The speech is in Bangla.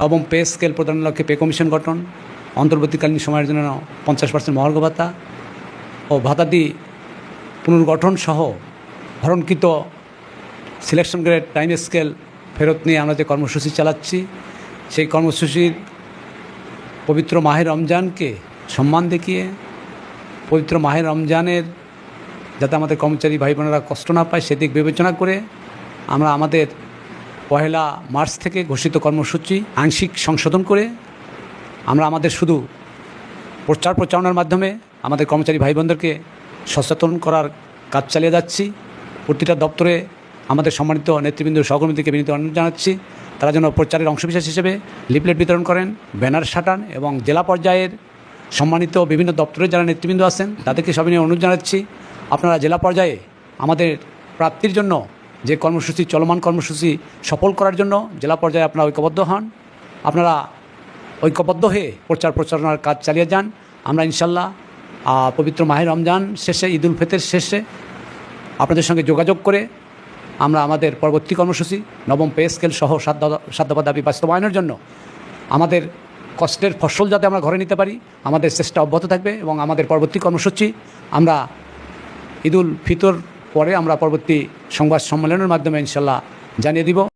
এবং পে স্কেল প্রদানের লক্ষ্যে পে কমিশন গঠন, অন্তর্বর্তীকালীন সময়ের জন্য 50% মহার্ঘ ভাতা ও ভাতাদি পুনর্গঠন সহ হরণকৃত সিলেকশন গ্রেড টাইম স্কেল ফেরত নিয়ে আমরা যে কর্মসূচি চালাচ্ছি, সেই কর্মসূচির পবিত্র মাহে রমজানকে সম্মান দেখিয়ে পবিত্র মাহে রমজানের যাতে আমাদের কর্মচারী ভাই বোনেরা কষ্ট না পায় সেদিক বিবেচনা করে আমরা আমাদের 1 মার্চ থেকে ঘোষিত কর্মসূচি আংশিক সংশোধন করে আমরা আমাদের শুধু প্রচার প্রচারণার মাধ্যমে আমাদের কর্মচারী ভাই বোনদেরকে সচেতন করার কাজ চালিয়ে যাচ্ছি। প্রতিটা দপ্তরে আমাদের সম্মানিত নেতৃবৃন্দ সহকর্মীদেরকে বিনীত অনুরোধ জানাচ্ছি তারা যেন প্রচারের অংশবিশেষ হিসেবে লিফলেট বিতরণ করেন, ব্যানার সাটান এবং জেলা পর্যায়ের সম্মানিত বিভিন্ন দপ্তরের যারা নেতৃবৃন্দ আছেন তাদেরকে সবাই নিয়ে অনুরোধ জানাচ্ছি আপনারা জেলা পর্যায়ে আমাদের প্রাপ্তির জন্য যে কর্মসূচি চলমান কর্মসূচি সফল করার জন্য জেলা পর্যায়ে আপনারা ঐক্যবদ্ধ হন। আপনারা ঐক্যবদ্ধ হয়ে প্রচার প্রচারণার কাজ চালিয়ে যান। আমরা ইনশাল্লাহ পবিত্র মাহে রমজান শেষে, ঈদ উল ফিতর শেষে আপনাদের সঙ্গে যোগাযোগ করে আমরা আমাদের পরবর্তী কর্মসূচি নবম পে স্কেল সহ 7 দফা দাবি বাস্তবায়নের জন্য আমাদের কষ্টের ফসল যাতে আমরা ঘরে নিতে পারি আমাদের চেষ্টা অব্যাহত থাকবে এবং আমাদের পরবর্তী কর্মসূচি আমরা ঈদ উল ফিতর পরে আমরা পরবর্তী সংবাদ সম্মেলনের মাধ্যমে ইনশাল্লাহ জানিয়ে দিব।